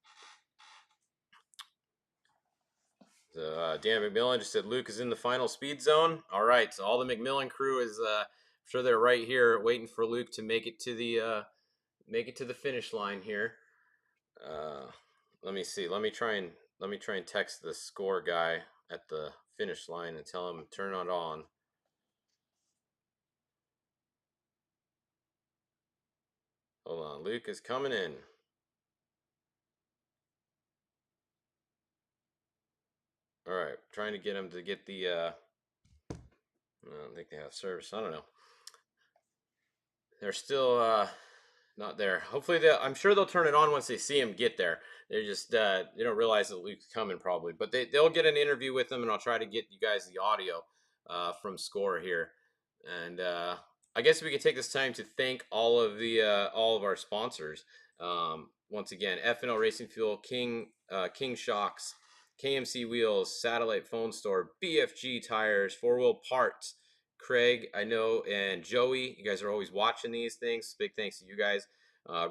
So Dan McMillan just said Luke is in the final speed zone. All right, so all the McMillan crew is I'm sure they're right here waiting for Luke to make it to the finish line here. Let me see. Let me try and text the score guy at the finish line and tell him turn it on. Hold on, Luke is coming in. All right, trying to get him to get the. I don't think they have service. I don't know. They're still not there. Hopefully, I'm sure they'll turn it on once they see him get there. They're just they don't realize that Luke's coming probably, but they'll get an interview with him, and I'll try to get you guys the audio from Score here. And I guess we could take this time to thank all of our sponsors. Once again, FNL Racing Fuel, King Shocks, KMC Wheels, Satellite Phone Store, BFG Tires, 4-Wheel Parts, Craig, I know, and Joey. You guys are always watching these things. Big thanks to you guys.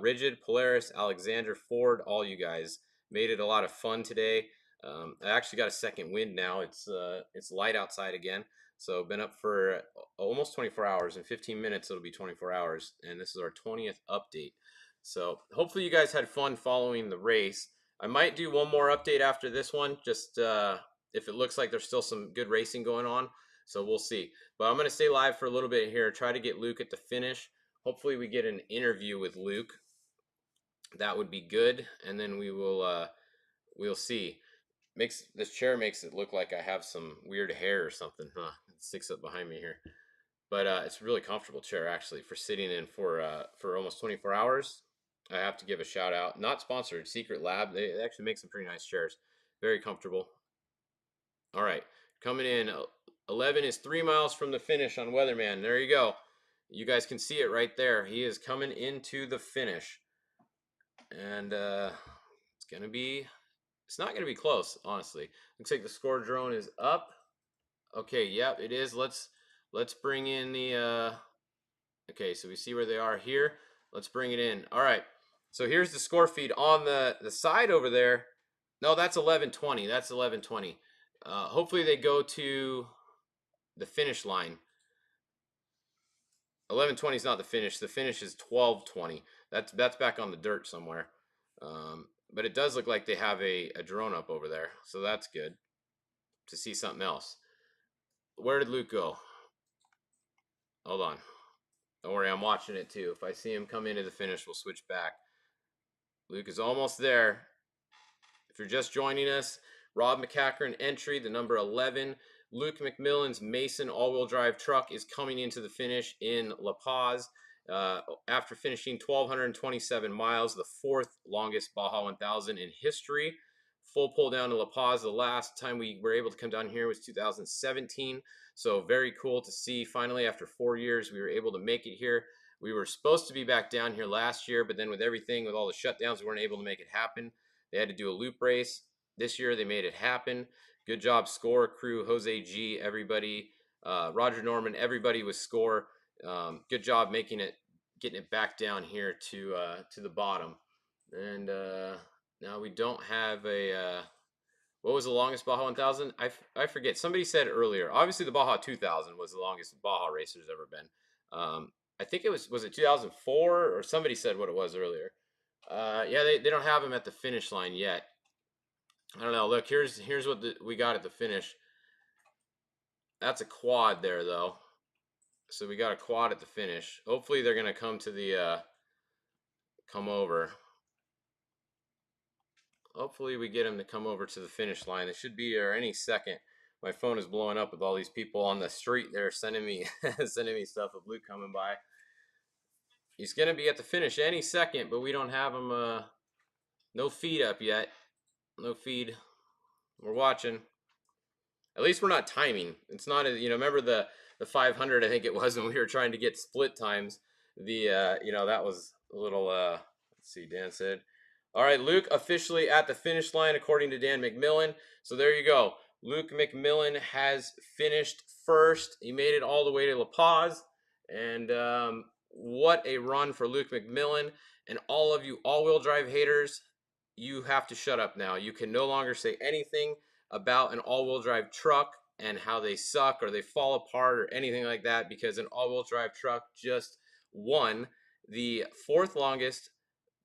Rigid, Polaris, Alexander, Ford, all you guys made it a lot of fun today. I actually got a second wind now. It's light outside again. So been up for almost 24 hours. In 15 minutes, it'll be 24 hours. And this is our 20th update. So hopefully you guys had fun following the race. I might do one more update after this one, just if it looks like there's still some good racing going on. So we'll see. But I'm going to stay live for a little bit here, try to get Luke at the finish. Hopefully we get an interview with Luke. That would be good. And then we'll see. This chair makes it look like I have some weird hair or something. It sticks up behind me here. But it's a really comfortable chair actually for sitting in for almost 24 hours. I have to give a shout out. Not sponsored, Secret Lab. They actually make some pretty nice chairs. Very comfortable. All right, coming in. 11 is 3 miles from the finish on Weatherman. There you go. You guys can see it right there. He is coming into the finish. And it's not gonna be close, honestly. Looks like the score drone is up. Okay, yep, it is. Let's bring in the okay, so we see where they are here. Let's bring it in. All right. So here's the score feed on the side over there. No, that's 11:20. That's 11:20. Hopefully they go to the finish line. 11:20 is not the finish. The finish is 12:20. That's back on the dirt somewhere. But it does look like they have a drone up over there, so that's good to see something else. Where did Luke go? Hold on. Don't worry, I'm watching it too. If I see him come into the finish, we'll switch back. Luke is almost there. If you're just joining us, Rob McCackern entry, the number 11. Luke McMillan's Mason all-wheel drive truck is coming into the finish in La Paz. After finishing 1,227 miles, the fourth longest Baja 1000 in history. Full pull down to La Paz. The last time we were able to come down here was 2017. So very cool to see. Finally, after 4 years, we were able to make it here. We were supposed to be back down here last year, but then with everything, with all the shutdowns, we weren't able to make it happen. They had to do a loop race. This year, they made it happen. Good job, Score crew, Jose G, everybody, Roger Norman, everybody with Score. Good job getting it back down here to the bottom. And now we don't have a what was the longest Baja 1000? I forget. Somebody said earlier. Obviously, the Baja 2000 was the longest Baja race there's ever been. I think it was it 2004 or somebody said what it was earlier. Yeah, they don't have them at the finish line yet. I don't know. Look, here's what we got at the finish. That's a quad there, though. So we got a quad at the finish. Hopefully they're gonna come to the come over. Hopefully we get them to come over to the finish line. They should be here any second. My phone is blowing up with all these people on the street there sending me sending me stuff of Luke coming by. He's gonna be at the finish any second, but we don't have him. No feed up yet. No feed. We're watching. At least we're not timing. It's not as, remember the 500, I think it was, when we were trying to get split times. That was a little let's see, Dan said. All right, Luke officially at the finish line according to Dan McMillan. So there you go. Luke McMillan has finished first. He made it all the way to La Paz, and what a run for Luke McMillan. And all of you all-wheel drive haters, you have to shut up now. You can no longer say anything about an all-wheel drive truck and how they suck or they fall apart or anything like that, because an all-wheel drive truck just won the fourth longest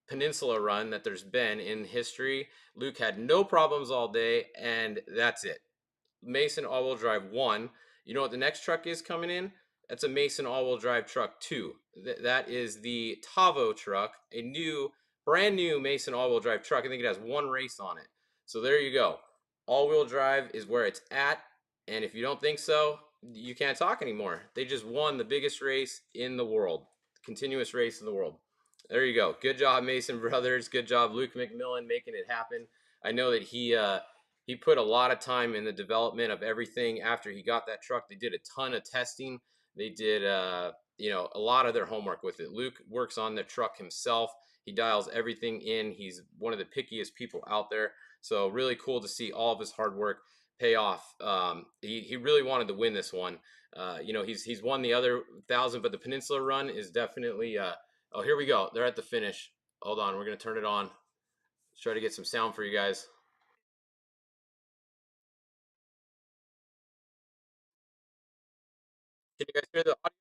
peninsula run that there's been in history. Luke had no problems all day, and that's it. Mason all-wheel drive 1. You know what the next truck is coming in? That's a Mason all-wheel drive truck 2. That is the Tavo truck, a brand new Mason all-wheel drive truck. I think it has one race on it. So there you go. All-wheel drive is where it's at, and if you don't think so, you can't talk anymore. They just won the biggest race in the world, continuous race in the world. There you go. Good job, Mason Brothers. Good job, Luke McMillan, making it happen. I know that he put a lot of time in the development of everything after he got that truck. They did a ton of testing. They did, a lot of their homework with it. Luke works on the truck himself. He dials everything in. He's one of the pickiest people out there. So really cool to see all of his hard work pay off. He really wanted to win this one. He's won the other 1,000, but the Peninsula run is definitely. Oh, here we go. They're at the finish. Hold on, we're gonna turn it on. Let's try to get some sound for you guys. Can you guys hear the audio?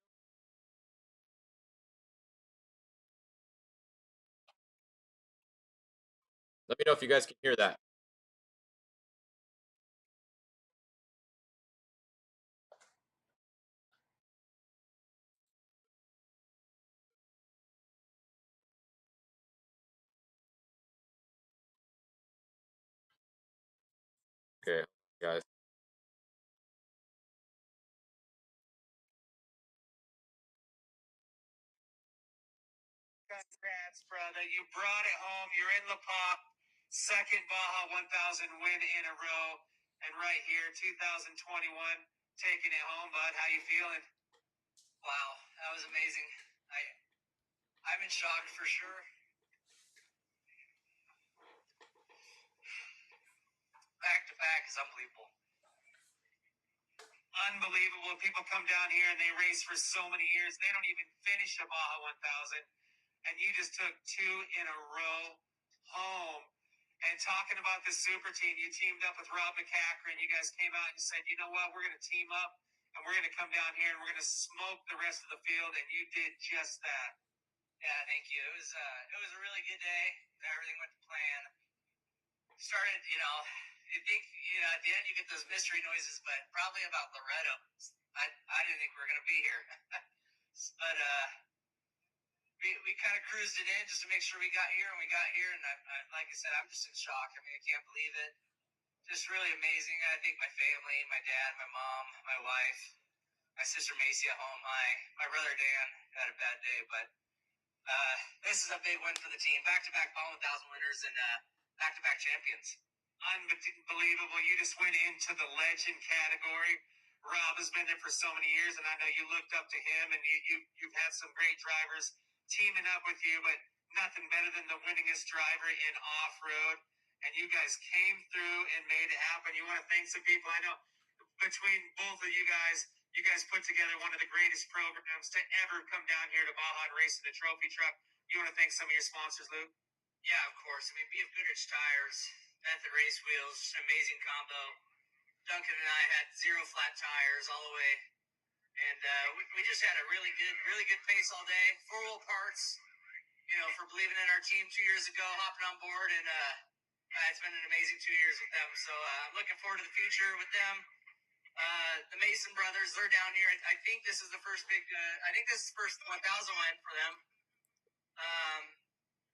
Let me know if you guys can hear that. Okay, guys. Congrats, brother. You brought it home. You're in La Pop. Second Baja 1000 win in a row. And right here, 2021, taking it home, bud. How you feeling? Wow, that was amazing. I'm in shock for sure. Back to back is unbelievable. Unbelievable. People come down here and they race for so many years. They don't even finish a Baja 1000. And you just took two in a row home. And talking about the super team, you teamed up with Rob McCacker, and you guys came out and said, you know what, we're going to team up, and we're going to come down here, and we're going to smoke the rest of the field, and you did just that. Yeah, thank you. It was a really good day. Everything went to plan. Started, you think, at the end you get those mystery noises, but probably about Loretto. I didn't think we were going to be here. But we kind of cruised it in just to make sure we got here, and we got here, and like I said, I'm just in shock. I mean, I can't believe it. Just really amazing. I think my family, my dad, my mom, my wife, my sister Macy at home. My brother Dan had a bad day, but this is a big win for the team. Back-to-back Baja 1000 winners and back-to-back champions. Unbelievable. You just went into the legend category. Rob has been there for so many years, and I know you looked up to him, and you've had some great drivers teaming up with you, but nothing better than the winningest driver in off-road. And you guys came through and made it happen. You want to thank some people. I know between both of you guys put together one of the greatest programs to ever come down here to Baja and race in a trophy truck. You want to thank some of your sponsors, Luke? Yeah, of course. I mean, BF Goodrich Tires, Method Race Wheels, amazing combo. Duncan and I had zero flat tires all the way. And we just had a really good pace all day. Four-wheel parts, for believing in our team 2 years ago, hopping on board, and it's been an amazing 2 years with them. So I'm looking forward to the future with them. The Mason brothers, they're down here. I think this is the first first 1,000 win for them.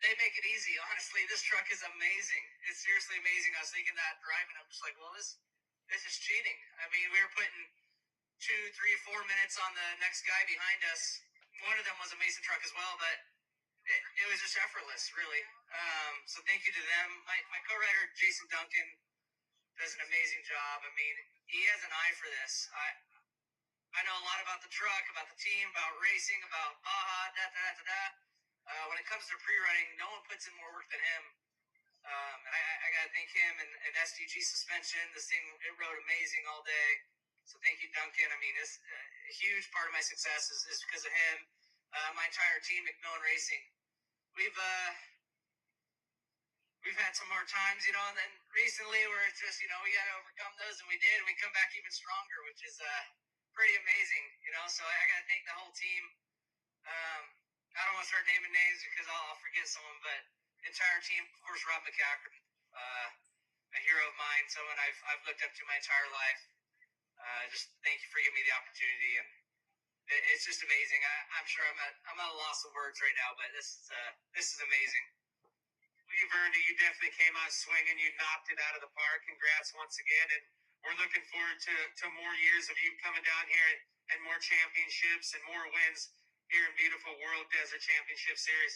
They make it easy. Honestly, this truck is amazing. It's seriously amazing. I was thinking that driving, I'm just like, well, this is cheating. I mean, we were putting 2, 3, 4 minutes on the next guy behind us. One of them was a Mason truck as well, but it was just effortless, really. So thank you to them. My co-writer Jason Duncan does an amazing job. I mean, he has an eye for this. I know a lot about the truck, about the team, about racing, about Baja, when it comes to pre-running, no one puts in more work than him. And I got to thank him and SDG suspension. This thing, it rode amazing all day. So thank you, Duncan. I mean, this a huge part of my success is because of him. My entire team, McMillan Racing. We've had some hard times, you know, and then recently where it's just, you know, we got to overcome those, and we did, and we come back even stronger, which is pretty amazing, you know. So I got to thank the whole team. I don't want to start naming names because I'll forget someone, but the entire team, of course, Rob McCaffrey, a hero of mine, someone I've looked up to my entire life. Just thank you for giving me the opportunity, and it's just amazing. I'm sure I'm at a loss of words right now, but this is amazing. You've earned it. You definitely came out swinging. You knocked it out of the park. Congrats once again, and we're looking forward to more years of you coming down here and more championships and more wins here in beautiful World Desert Championship Series.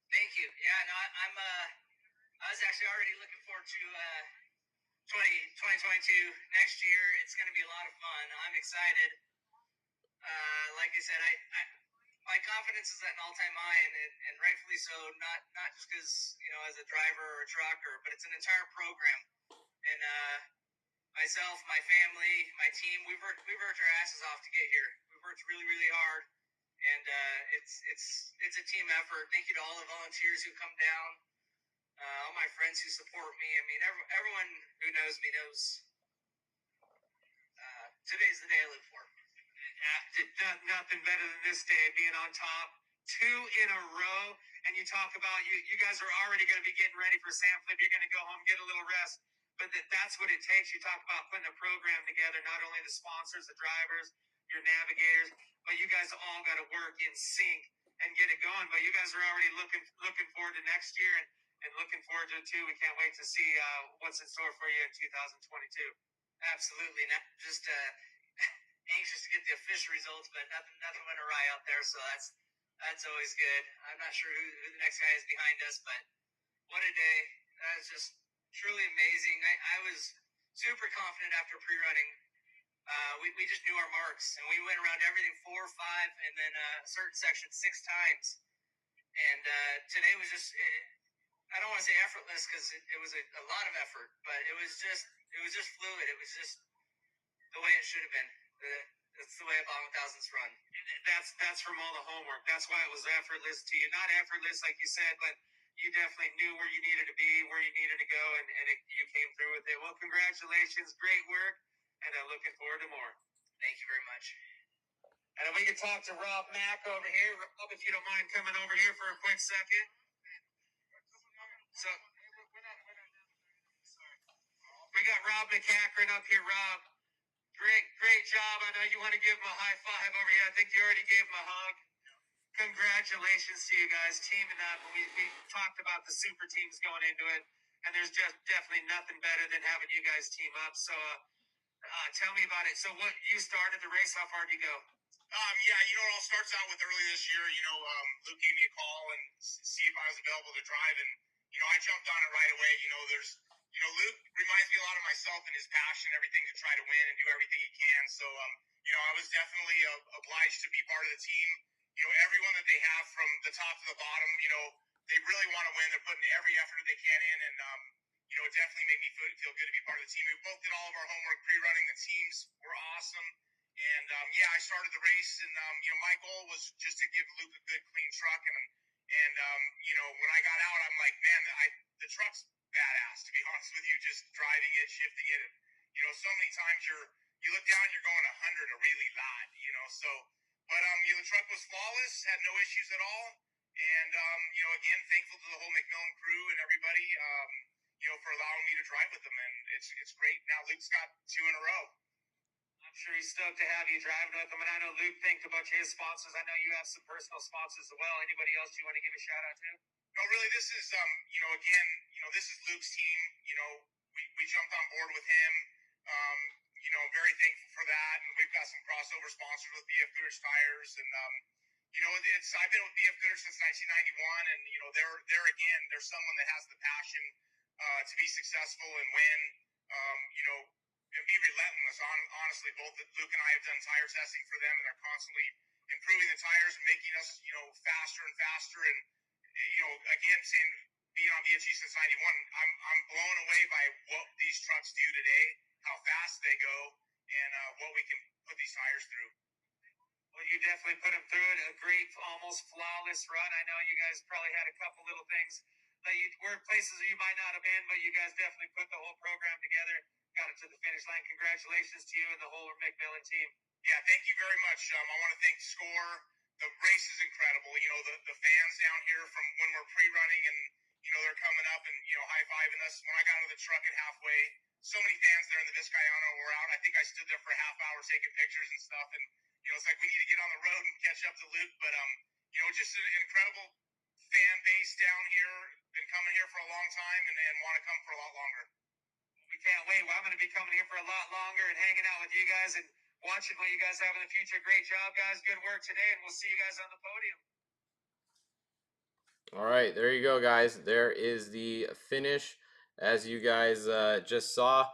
Thank you. Yeah, no, I was actually already looking forward to 2022 next year. It's going to be a lot of fun. I'm excited. Like I said, my confidence is at an all-time high, and rightfully so. Not just because, you know, as a driver or a trucker, but it's an entire program. And myself, my family, my team, we've worked our asses off to get here. We've worked really, really hard, and it's a team effort. Thank you to all the volunteers who come down, all my friends who support me. I mean, everyone who knows me knows today's the day I live for. Nothing better than this day, being on top 2 in a row. And you talk about you guys are already going to be getting ready for Sam Flip. You're going to go home, get a little rest, but that's what it takes. You talk about putting a program together, not only the sponsors, the drivers, your navigators, but you guys all got to work in sync and get it going. But you guys are already looking forward to next year and looking forward to it too. We can't wait to see what's in store for you in 2022. Absolutely, not just anxious to get the official results, but nothing went awry out there, so that's always good. I'm not sure who the next guy is behind us, but what a day. That was just truly amazing. I was super confident after pre-running. We just knew our marks, and we went around everything 4, 5, and then a certain section 6 times. And today was just, I don't want to say effortless because it was a lot of effort, but it was just fluid. It was just the way it should have been. It's the way a Baja 1000's run. That's from all the homework. That's why it was effortless to you. Not effortless, like you said, but you definitely knew where you needed to be, where you needed to go, and you came through with it. Well, congratulations. Great work, and I'm looking forward to more. Thank you very much. And if we could talk to Rob Mack over here. Rob, if you don't mind coming over here for a quick second. So we got Rob McCaffrey up here. Rob, great job. I know you want to give him a high five over here. I think you already gave him a hug. Congratulations to you guys teaming up. We talked about the super teams going into it, and there's just definitely nothing better than having you guys team up. So tell me about it. So what, you started the race, how far did you go? Yeah, you know, it all starts out with early this year. You know, Luke gave me a call and see if I was available to drive, and you know, I jumped on it right away. You know, Luke reminds me a lot of myself and his passion, everything to try to win and do everything he can. So, you know, I was definitely obliged to be part of the team. You know, everyone that they have from the top to the bottom, you know, they really want to win. They're putting every effort that they can in, and you know, it definitely made me feel good to be part of the team. We both did all of our homework pre-running. The teams were awesome. And yeah, I started the race, and you know, my goal was just to give Luke a good, clean truck. And you know, when I got out, I'm like, man, the truck's badass. To be honest with you, just driving it, shifting it, and you know, so many times you look down, you're going 100 a really lot, you know. So, but you know, the truck was flawless, had no issues at all. And you know, again, thankful to the whole McMillan crew and everybody, you know, for allowing me to drive with them. And it's great. Now Luke's got 2 in a row. I'm sure he's stoked to have you driving with him. And I know Luke thanked a bunch of his sponsors. I know you have some personal sponsors as well. Anybody else you want to give a shout out to? No, really, this is, you know, again, you know, this is Luke's team. You know, we jumped on board with him. You know, very thankful for that. And we've got some crossover sponsors with BF Goodrich Tires. And, I've been with BF Gooder since 1991, and there again, there's someone that has the passion to be successful and win. And be relentless. Honestly, both Luke and I have done tire testing for them, and they're constantly improving the tires and making us, faster and faster. And again, being on BFG since '91, I'm blown away by what these trucks do today, how fast they go, and what we can put these tires through. Well, you definitely put them through it. A great, almost flawless run. I know you guys probably had a couple little things that were places you might not have been, but you guys definitely put the whole program together, got it to the finish line. Congratulations to you and the whole McMillan team. Yeah, thank you very much. I want to thank SCORE. The race is incredible. The fans down here from when we're pre-running and, they're coming up and, high-fiving us. When I got out of the truck at halfway, so many fans there in the Vizcayano were out. I think I stood there for a half hour taking pictures and stuff. And, it's like we need to get on the road and catch up to Luke. But, just an incredible fan base down here. Been coming here for a long time and want to come for a lot longer. We can't wait. Well, I'm going to be coming here for a lot longer and hanging out with you guys and watching what you guys have in the future. Great job, guys. Good work today, and we'll see you guys on the podium. All right, there you go, guys. There is the finish, as you guys just saw.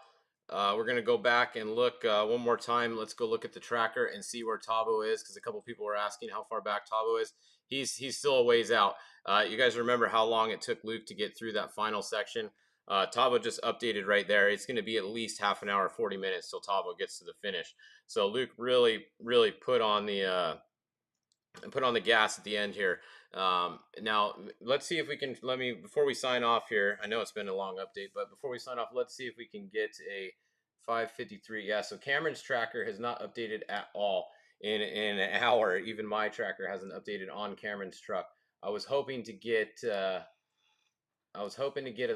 We're going to go back and look one more time. Let's go look at the tracker and see where Tavo is, because a couple people were asking how far back Tavo is. He's still a ways out. You guys remember how long it took Luke to get through that final section? Tavo just updated right there. It's going to be at least half an hour, 40 minutes till Tavo gets to the finish. So Luke really put on the gas at the end here. Now let's see if we can, before we sign off here, I know it's been a long update, but before we sign off, let's see if we can get a 5:53. Yeah, so Cameron's tracker has not updated at all in an hour. Even my tracker hasn't updated on Cameron's truck. I was hoping to get a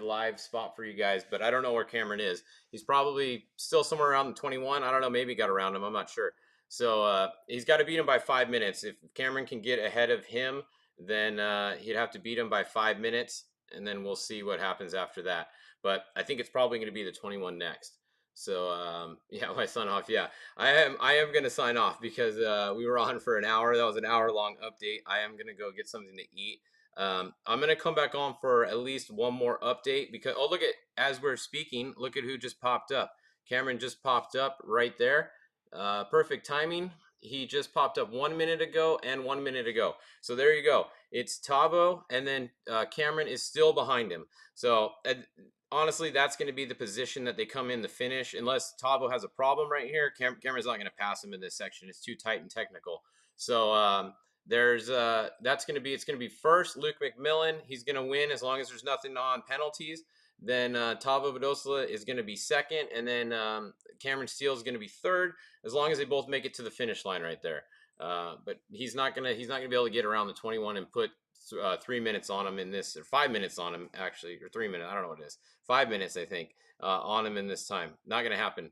live spot for you guys, but I don't know where Cameron is. He's probably still somewhere around the 21. I don't know, maybe got around him, I'm not sure. So he's got to beat him by 5 minutes. If Cameron can get ahead of him, then he'd have to beat him by 5 minutes, and then we'll see what happens after that. But I think it's probably going to be the 21 next. So yeah, my sign off. Yeah, I am going to sign off because we were on for an hour. That was an hour-long update. I am going to go get something to eat. I'm going to come back on for at least one more update because, oh, look at, as we're speaking, look at who just popped up. Cameron just popped up right there. Perfect timing. He just popped up 1 minute ago and 1 minute ago. So there you go. It's Tavo, and then Cameron is still behind him. So honestly, that's going to be the position that they come in the finish. Unless Tavo has a problem right here, Cameron's not going to pass him in this section. It's too tight and technical. So it's going to be first Luke McMillan. He's going to win as long as there's nothing on penalties. Then Tavo Vadosla is going to be second, and then Cameron Steele is going to be third, as long as they both make it to the finish line right there. But he's not gonna be able to get around the 21 and put 3 minutes on him in this, or 5 minutes on him actually, or 3 minutes. I don't know what it is. 5 minutes, I think, on him in this time. Not gonna happen.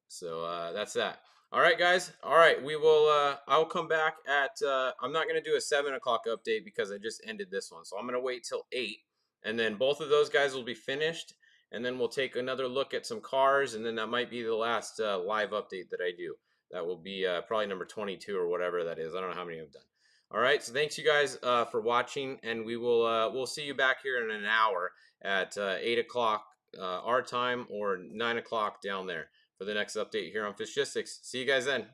So that's that. All right, guys. All right, we will. I'll come back at. I'm not gonna do a 7 o'clock update because I just ended this one, so I'm gonna wait till 8. And then both of those guys will be finished, and then we'll take another look at some cars, and then that might be the last live update that I do. That will be probably number 22 or whatever that is. I don't know how many I've done. All right, so thanks you guys for watching, and we'll see you back here in an hour at 8 o'clock our time, or 9 o'clock down there for the next update here on Fishgistics. See you guys then.